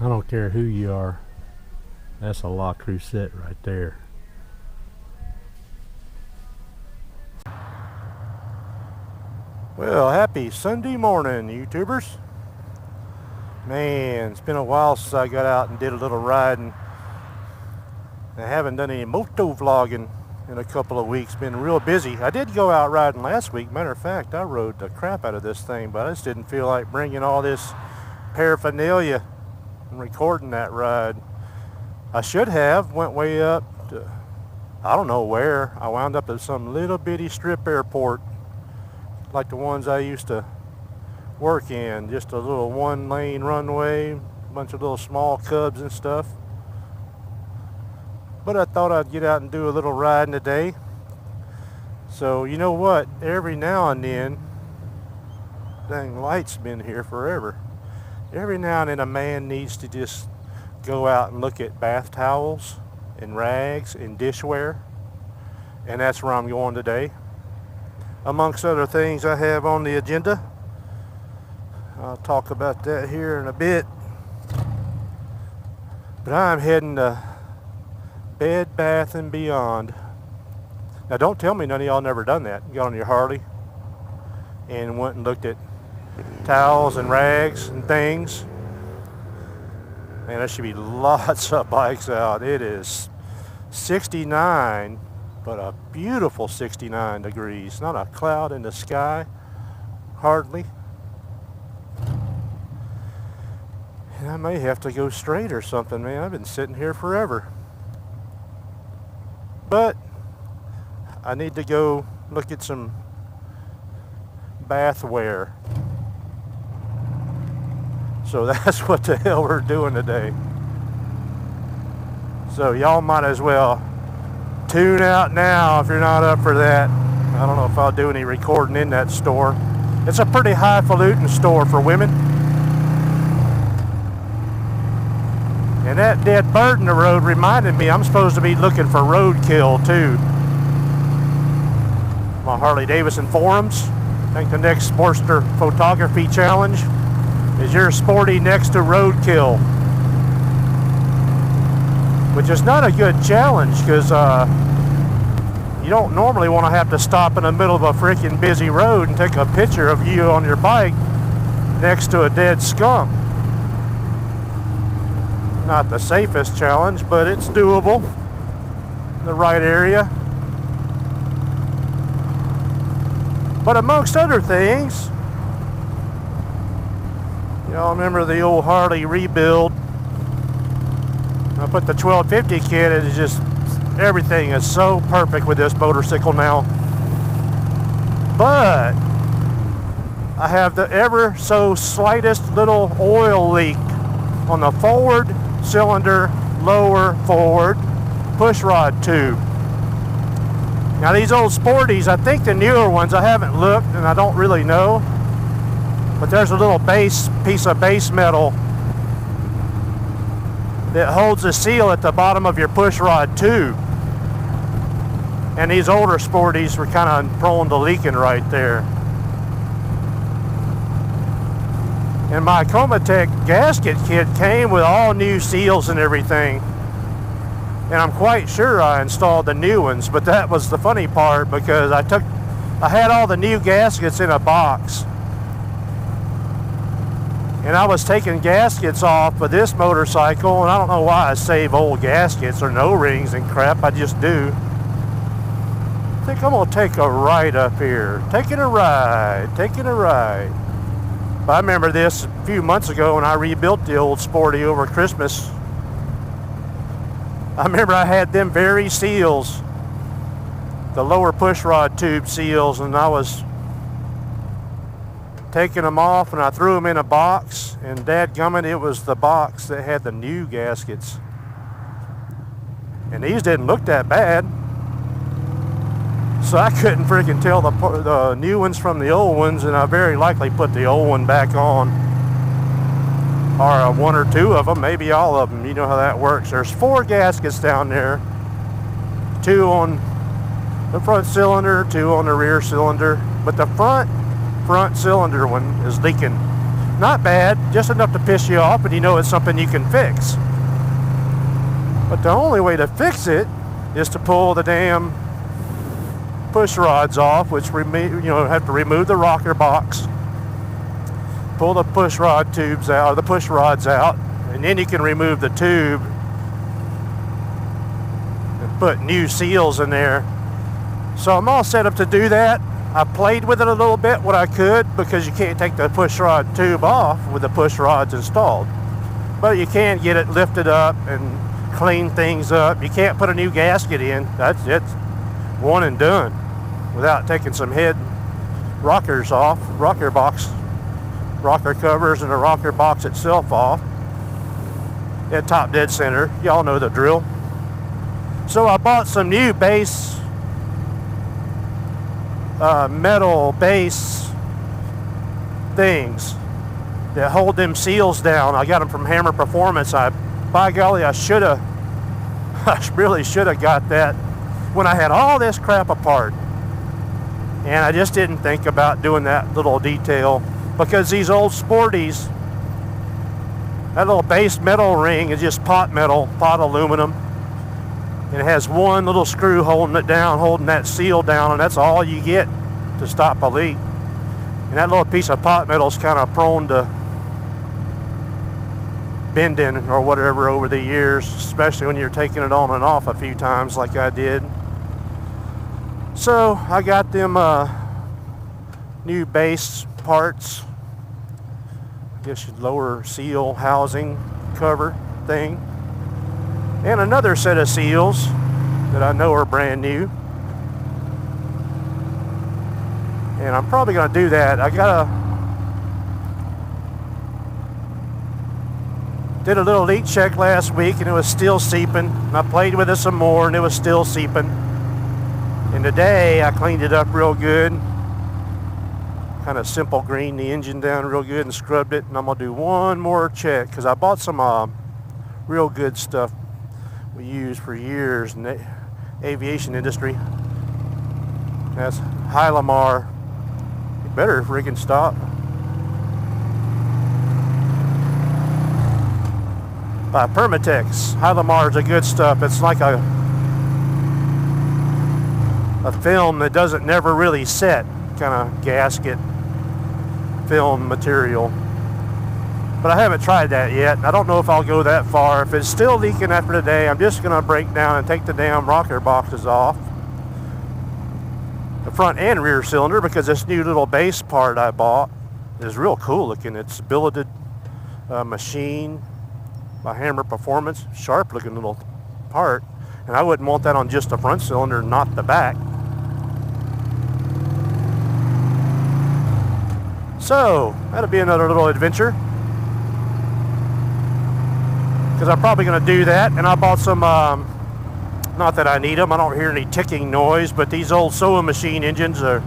I don't care who you are, that's a lock crew set right there. Well, happy Sunday morning, YouTubers. Man, it's been a while since I got out and did a little riding. I haven't done any motovlogging in a couple of weeks. Been real busy. I did go out riding last week. Matter of fact, I rode the crap out of this thing, but I just didn't feel like bringing all this paraphernalia and recording that ride. I should have went way up to, I don't know where. I wound up at some little bitty strip airport like the ones I used to work in. Just a little one-lane runway, a bunch of little small cubs and stuff. But I thought I'd get out and do a little riding today. So you know what? Every now and then, dang, light's been here forever. Every now and then a man needs to just go out and look at bath towels and rags and dishware. And that's where I'm going today. Amongst other things I have on the agenda. I'll talk about that here in a bit. But I'm heading to Bed Bath & Beyond. Now don't tell me none of y'all never done that. You got on your Harley and went and looked at towels and rags and things. Man, there should be lots of bikes out. It is 69, but a beautiful 69 degrees. Not a cloud in the sky, hardly. And I may have to go straight or something, man. I've been sitting here forever. But I need to go look at some bathware. So that's what the hell we're doing today. So y'all might as well tune out now if you're not up for that. I don't know if I'll do any recording in that store. It's a pretty highfalutin store for women. And that dead bird in the road reminded me I'm supposed to be looking for roadkill too. My Harley Davidson forums. I think the next Sportster photography challenge is your sporty next to roadkill. Which is not a good challenge because you don't normally want to have to stop in the middle of a freaking busy road and take a picture of you on your bike next to a dead skunk. Not the safest challenge, but it's doable in the right area. But amongst other things, y'all remember the old Harley rebuild? I put the 1250 kit, it is just, everything is so perfect with this motorcycle now. But I have the ever so slightest little oil leak on the forward cylinder, lower forward push rod tube. Now these old Sporties, I think the newer ones, I haven't looked and I don't really know, but there's a little piece of base metal that holds the seal at the bottom of your push rod tube. And these older Sporties were kind of prone to leaking right there. And my Comatech gasket kit came with all new seals and everything. And I'm quite sure I installed the new ones, but that was the funny part because I had all the new gaskets in a box. And I was taking gaskets off for this motorcycle, and I don't know why I save old gaskets or O-rings and crap, I just do. I think I'm gonna take a ride up here. Taking a ride. I remember this a few months ago when I rebuilt the old Sporty over Christmas. I remember I had them very seals, the lower push rod tube seals, and I was taking them off and I threw them in a box, and dadgummit, it was the box that had the new gaskets. And these didn't look that bad. So I couldn't freaking tell the new ones from the old ones, and I very likely put the old one back on. Or one or two of them, maybe all of them. You know how that works. There's 4 gaskets down there. 2 on the front cylinder, 2 on the rear cylinder. But the front cylinder one is leaking Not bad, just enough to piss you off, but you know it's something you can fix. But the only way to fix it is to pull the damn push rods off, which have to remove the rocker box, pull the push rod tubes out, or the push rods out, and then you can remove the tube and put new seals in there. So I'm all set up to do that. I played with it a little bit when I could, because you can't take the push rod tube off with the push rods installed, but you can get it lifted up and clean things up. You can't put a new gasket in. That's it, one and done, without taking some head rockers off, rocker covers and the rocker box itself off at top dead center. Y'all know the drill. So I bought some new base, metal base things that hold them seals down. I got them from Hammer Performance. By golly, I really should have got that when I had all this crap apart. And I just didn't think about doing that little detail, because these old Sporties, that little base metal ring is just pot aluminum. And it has one little screw holding it down, holding that seal down, and that's all you get to stop a leak. And that little piece of pot metal is kind of prone to bending or whatever over the years, especially when you're taking it on and off a few times like I did. So I got them new base parts, I guess lower seal housing cover thing, and another set of seals that I know are brand new. And I'm probably going to do that. Did a little leak check last week and it was still seeping. And I played with it some more and it was still seeping. And today I cleaned it up real good. Kind of simple green the engine down real good and scrubbed it. And I'm going to do one more check, because I bought some real good stuff we use for years in the aviation industry. That's Hylamar. You better freaking stop. By Permatex. Hylamar is a good stuff. It's like a film that doesn't never really set, kind of gasket film material. But I haven't tried that yet. I don't know if I'll go that far. If it's still leaking after today, I'm just going to break down and take the damn rocker boxes off, the front and rear cylinder, because this new little base part I bought is real cool looking. It's billeted machine by Hammer Performance, sharp looking little part, and I wouldn't want that on just the front cylinder, not the back. So that'll be another little adventure, because I'm probably going to do that. And I bought some, not that I need them, I don't hear any ticking noise, but these old sewing machine engines are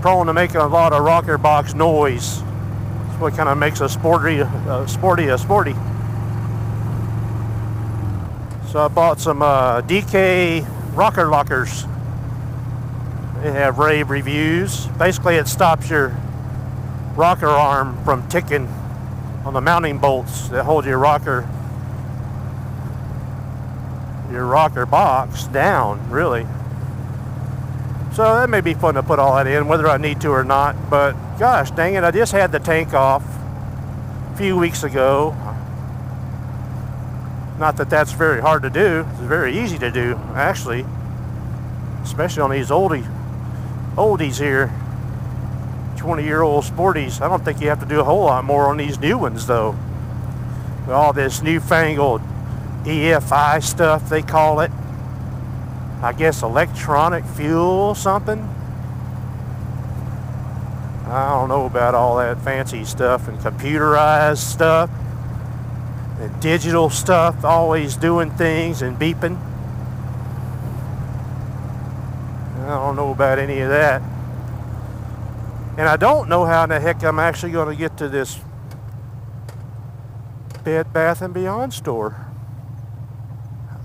prone to making a lot of rocker box noise. That's what kind of makes a sporty. So I bought some DK rocker lockers. They have rave reviews. Basically it stops your rocker arm from ticking on the mounting bolts that hold your rocker box down, really. So that may be fun to put all that in, whether I need to or not. But gosh dang it, I just had the tank off a few weeks ago. Not that that's very hard to do. It's very easy to do, actually, especially on these oldies here, 20-year-old Sporties. I don't think you have to do a whole lot more on these new ones, though. With all this newfangled EFI stuff, they call it. I guess electronic fuel something. I don't know about all that fancy stuff and computerized stuff and digital stuff, always doing things and beeping. I don't know about any of that. And I don't know how in the heck I'm actually going to get to this Bed Bath & Beyond store.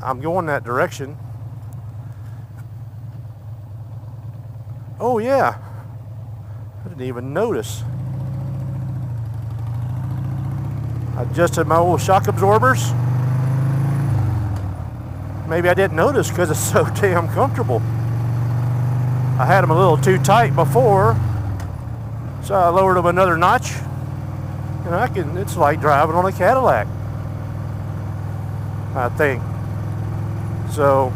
I'm going that direction. Oh yeah, I didn't even notice. adjusted my old shock absorbers. Maybe I didn't notice because it's so damn comfortable. I had them a little too tight before, so I lowered them another notch, and it's like driving on a Cadillac, I think. So,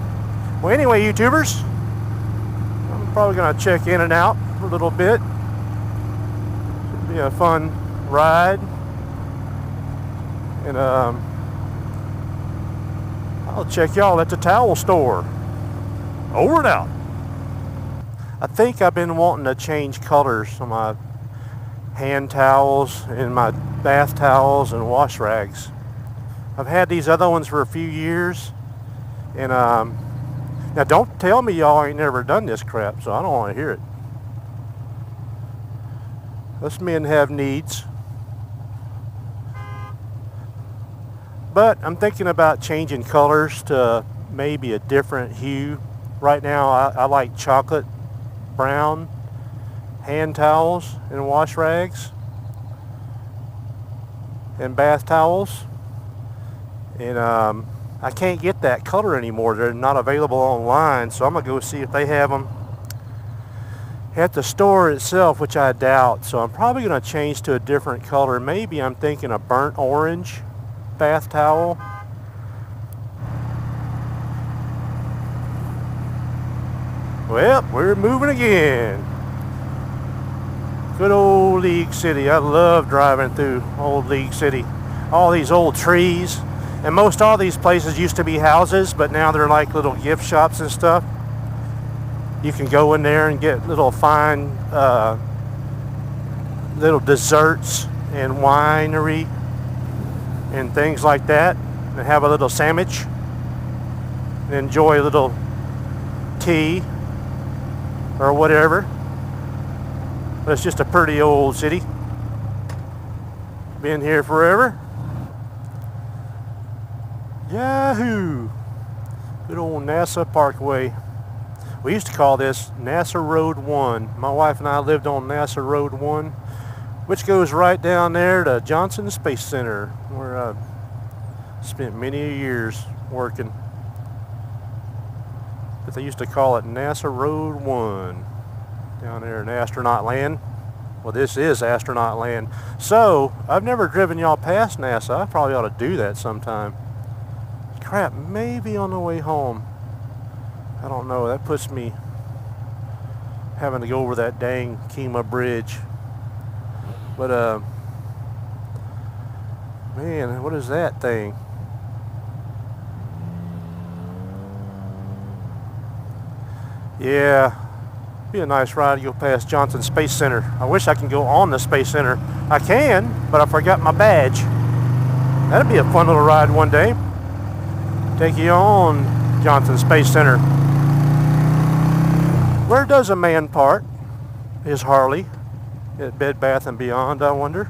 well, anyway, YouTubers, I'm probably going to check in and out for a little bit. Should be a fun ride. And I'll check y'all at the towel store. Over and out. I think I've been wanting to change colors on my hand towels and my bath towels and wash rags. I've had these other ones for a few years. And now don't tell me y'all ain't never done this crap, so I don't want to hear it. Us men have needs. But I'm thinking about changing colors to maybe a different hue. Right now I like chocolate brown hand towels and wash rags and bath towels. And I can't get that color anymore. They're not available online, so I'm going to go see if they have them at the store itself, which I doubt. So I'm probably going to change to a different color. Maybe I'm thinking a burnt orange bath towel. Well, we're moving again. Good old League City. I love driving through old League City. All these old trees. And most all these places used to be houses, but now they're like little gift shops and stuff. You can go in there and get little fine little desserts and winery and things like that, and have a little sandwich and enjoy a little tea or whatever. But it's just a pretty old city. Been here forever. Yahoo! Good old NASA Parkway. We used to call this NASA Road 1. My wife and I lived on NASA Road 1, which goes right down there to Johnson Space Center, where I spent many years working. But they used to call it NASA Road 1 down there in astronaut land. Well, this is astronaut land. So, I've never driven y'all past NASA. I probably ought to do that sometime. Crap, maybe on the way home. I don't know. That puts me having to go over that dang Kemah Bridge. But, man, what is that thing? Yeah, be a nice ride to go past Johnson Space Center. I wish I can go on the Space Center. I can, but I forgot my badge. That'd be a fun little ride one day. Take you on Johnson Space Center. Where does a man park his Harley at Bed Bath & Beyond, I wonder?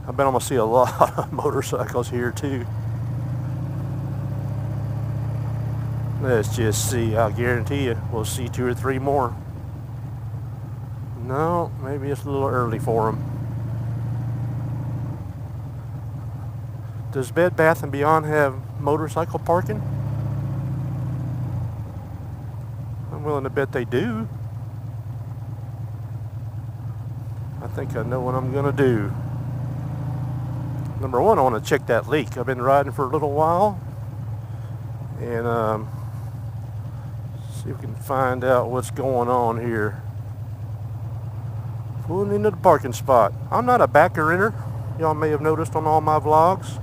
I bet I'm going to see a lot of motorcycles here too. Let's just see. I'll guarantee you we'll see 2 or 3 more. No, maybe it's a little early for them. Does Bed Bath & Beyond have motorcycle parking? I'm willing to bet they do. I think I know what I'm going to do. Number one, I want to check that leak. I've been riding for a little while. And see if we can find out what's going on here. Pulling into the parking spot. I'm not a backer inner. Y'all may have noticed on all my vlogs.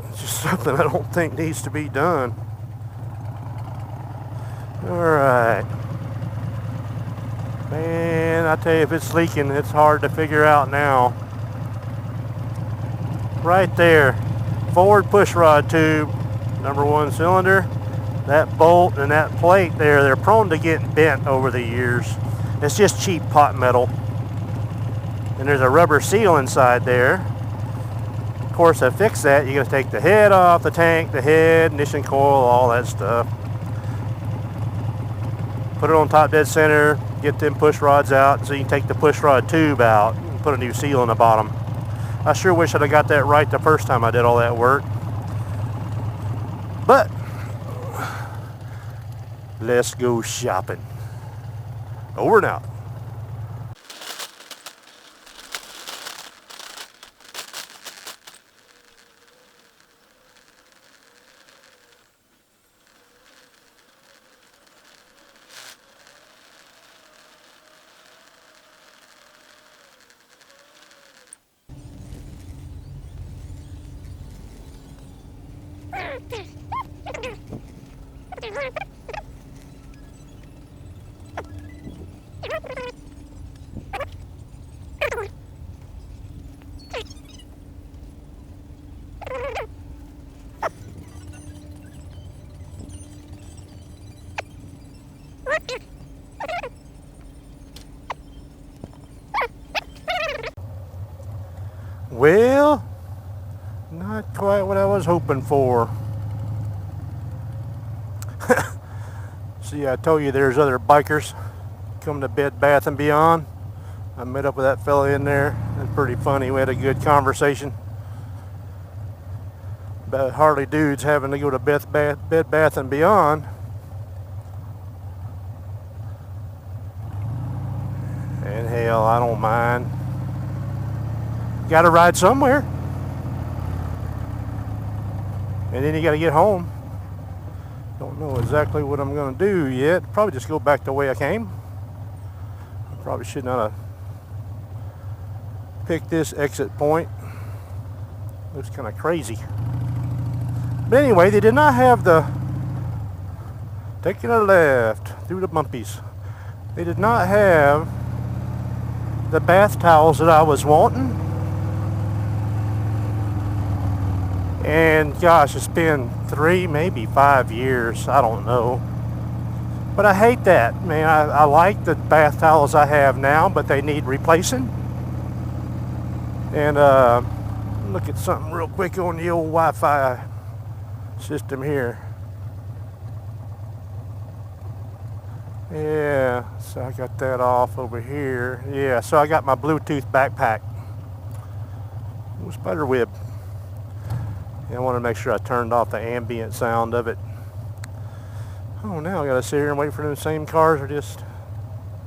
It's just something I don't think needs to be done. Alright. Man, I tell you, if it's leaking, it's hard to figure out now. Right there. Forward pushrod tube, number 1 cylinder. That bolt and that plate there, they're prone to getting bent over the years. It's just cheap pot metal. And there's a rubber seal inside there. Of course, to fix that, you gotta take the head off the tank, the head, ignition coil, all that stuff. Put it on top dead center, get them push rods out so you can take the push rod tube out and put a new seal in the bottom. I sure wish I'd have got that right the first time I did all that work. But let's go shopping. Over and out. Well, not quite what I was hoping for. See, I told you there's other bikers coming to Bed Bath & Beyond. I met up with that fella in there. It's pretty funny. We had a good conversation about Harley dudes having to go to Bed Bath & Beyond. And hell, I don't mind. Got to ride somewhere. And then you got to get home. Don't know exactly what I'm going to do yet. Probably just go back the way I came. I probably should not have picked this exit point. Looks kind of crazy. But anyway, they did not have the taking a left through the bumpies. They did not have the bath towels that I was wanting. And gosh, it's been 3, maybe 5 years. I don't know. But I hate that, man. I like the bath towels I have now, but they need replacing. And look at something real quick on the old Wi-Fi system here. Yeah, so I got that off over here. Yeah, so I got my Bluetooth backpack. It spider web. I want to make sure I turned off the ambient sound of it. Oh, now I gotta sit here and wait for them same cars I just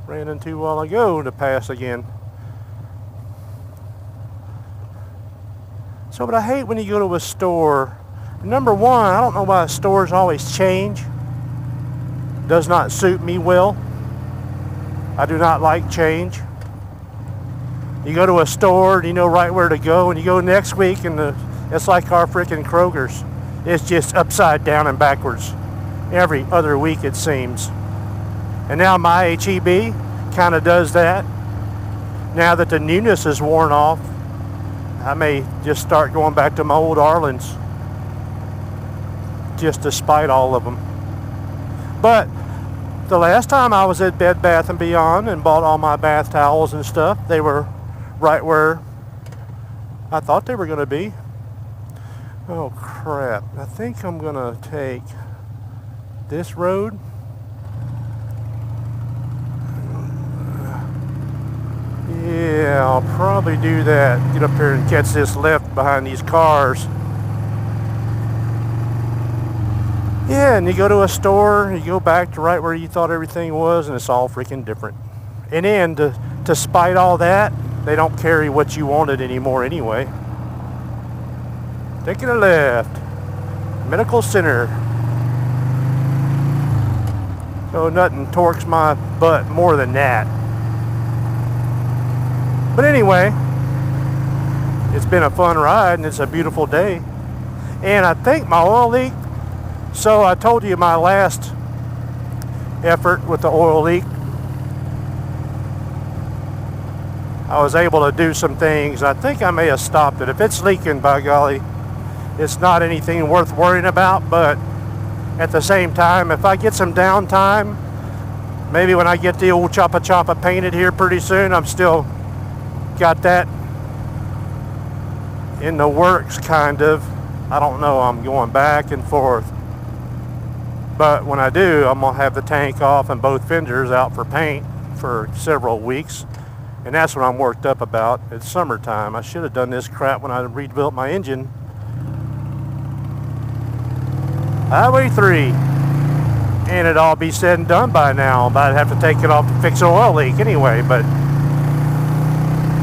ran into a while ago to pass again. So, but I hate when you go to a store. Number one, I don't know why stores always change. Does not suit me well. I do not like change. You go to a store and you know right where to go, and you go next week and it's like our freaking Kroger's. It's just upside down and backwards. Every other week it seems. And now my H-E-B kind of does that. Now that the newness is worn off, I may just start going back to my old Arlen's. Just to spite all of them. But the last time I was at Bed Bath & Beyond and bought all my bath towels and stuff, they were right where I thought they were going to be. Oh crap, I think I'm gonna take this road. Yeah, I'll probably do that. Get up here and catch this left behind these cars. Yeah, and you go to a store, you go back to right where you thought everything was, and it's all freaking different. And then to spite all that, they don't carry what you wanted anymore anyway. Taking a left. Medical Center. Oh, nothing torques my butt more than that. But anyway, it's been a fun ride and it's a beautiful day. And I think my oil leak. So I told you my last effort with the oil leak. I was able to do some things. I think I may have stopped it. If it's leaking, by golly, it's not anything worth worrying about, but at the same time, if I get some downtime, maybe when I get the old choppa painted here pretty soon, I'm still got that in the works, kind of. I don't know, I'm going back and forth. But when I do, I'm gonna have the tank off and both fenders out for paint. for several weeks, and that's what I'm worked up about. It's summertime. I should have done this crap when I rebuilt my engine. Highway 3, and it'd all be said and done by now, but I'd have to take it off to fix an oil leak anyway, but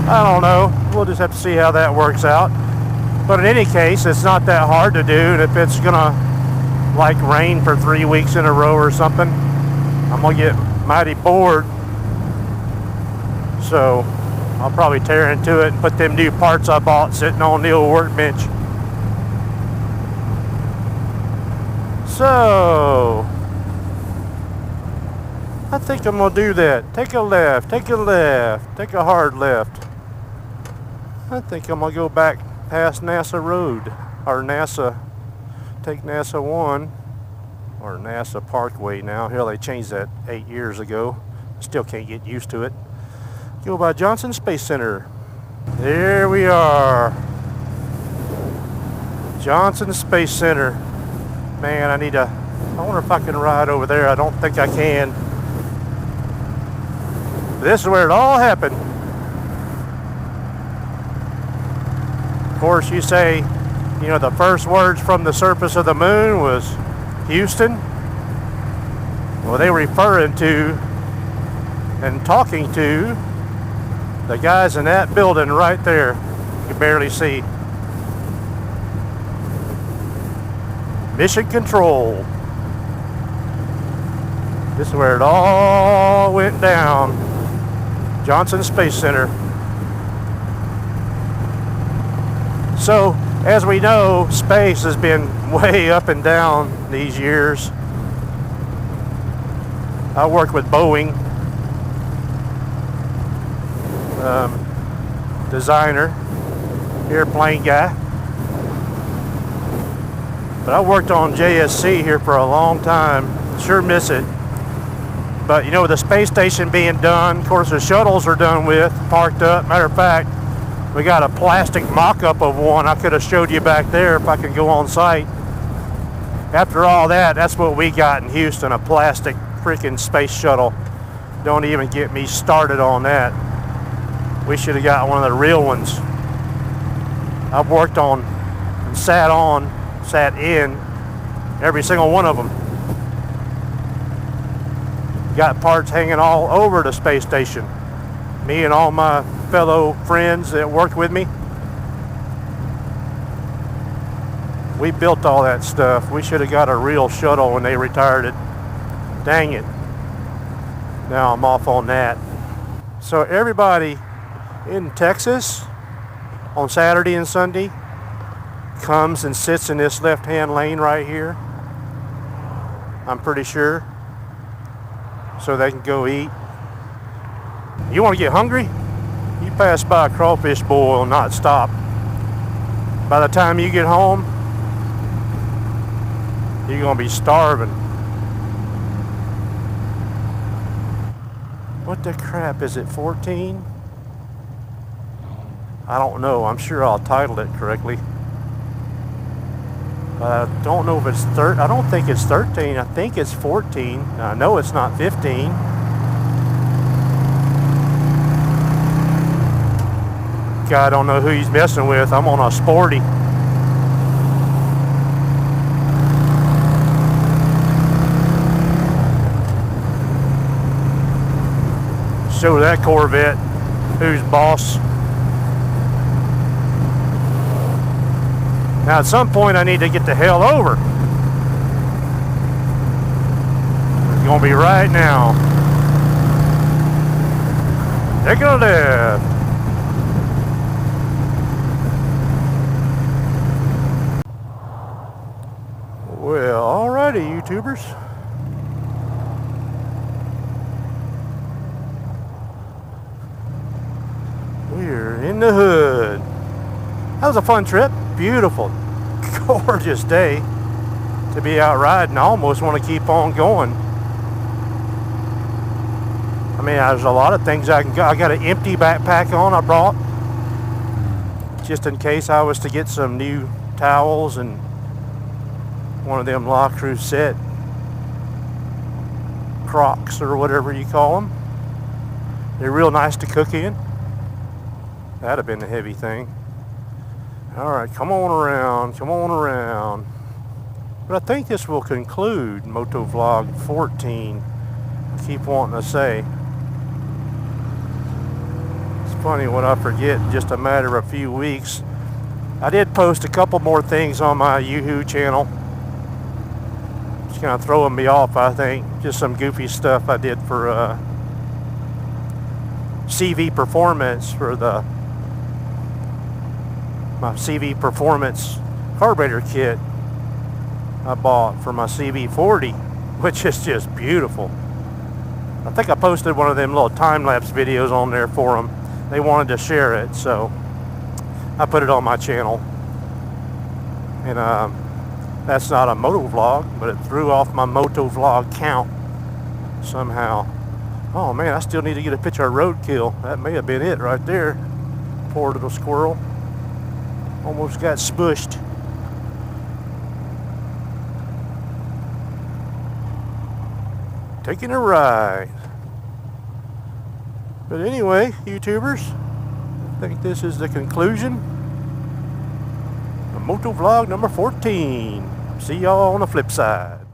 I don't know. We'll just have to see how that works out. But in any case, it's not that hard to do, and if it's gonna like rain for 3 weeks in a row or something, I'm gonna get mighty bored. So I'll probably tear into it and put them new parts I bought sitting on the old workbench. So I think I'm gonna do that. Take a left, take a left, take a hard left. I think I'm gonna go back past NASA Road, or NASA, take NASA 1, or NASA Parkway now. Hell, they changed that 8 years ago. Still can't get used to it. Go by Johnson Space Center. There we are. Johnson Space Center. Man, I wonder if I can ride over there. I don't think I can. This is where it all happened. Of course, you say, you know, the first words from the surface of the moon was Houston. Well, they were referring to and talking to the guys in that building right there. You can barely see. Mission Control. This is where it all went down. Johnson Space Center. So, as we know, space has been way up and down these years. I work with Boeing, designer, airplane guy. But I worked on JSC here for a long time. Sure miss it. But you know, with the space station being done, of course the shuttles are done with, parked up. Matter of fact, we got a plastic mock-up of one. I could have showed you back there if I could go on site. After all that, that's what we got in Houston, a plastic freaking space shuttle. Don't even get me started on that. We should have got one of the real ones. I've worked on and sat in every single one of them. Got parts hanging all over the space station. Me and all my fellow friends that worked with me, we built all that stuff. We should have got a real shuttle when they retired it. Dang it. Now I'm off on that. So everybody in Texas on Saturday and Sunday comes and sits in this left-hand lane right here, I'm pretty sure, so they can go eat. You want to get hungry? You pass by a crawfish boil and not stop. By the time you get home, you're going to be starving. What the crap, is it 14? I don't know. I'm sure I'll title it correctly. I don't know if it's I don't think it's 13. I think it's 14. I know it's not 15. God, I don't know who he's messing with. I'm on a sporty. Show that Corvette who's boss. Now at some point I need to get the hell over. It's gonna be right now. Take a left. Well, alrighty, YouTubers. We're in the hood. That was a fun trip. Beautiful, gorgeous day to be out riding. I almost want to keep on going. I mean, there's a lot of things I can go. I got an empty backpack on I brought, just in case I was to get some new towels and one of them La Crusette Crocs or whatever you call them. They're real nice to cook in. That'd have been the heavy thing. Alright, come on around, come on around. But I think this will conclude MOTOVLOG 14. I keep wanting to say. It's funny what I forget in just a matter of a few weeks. I did post a couple more things on my Yoo-hoo channel. It's kind of throwing me off, I think. Just some goofy stuff I did for CV Performance for my CV Performance carburetor kit I bought for my CV40, which is just beautiful. I think I posted one of them little time-lapse videos on there for them. They wanted to share it, so I put it on my channel. And that's not a MOTOVLOG, but it threw off my MOTOVLOG count somehow. Oh man, I still need to get a picture of roadkill. That may have been it right there. Poor little squirrel. Almost got spushed. Taking a ride. But anyway, YouTubers, I think this is the conclusion of MOTOVLOG number 14. See y'all on the flip side.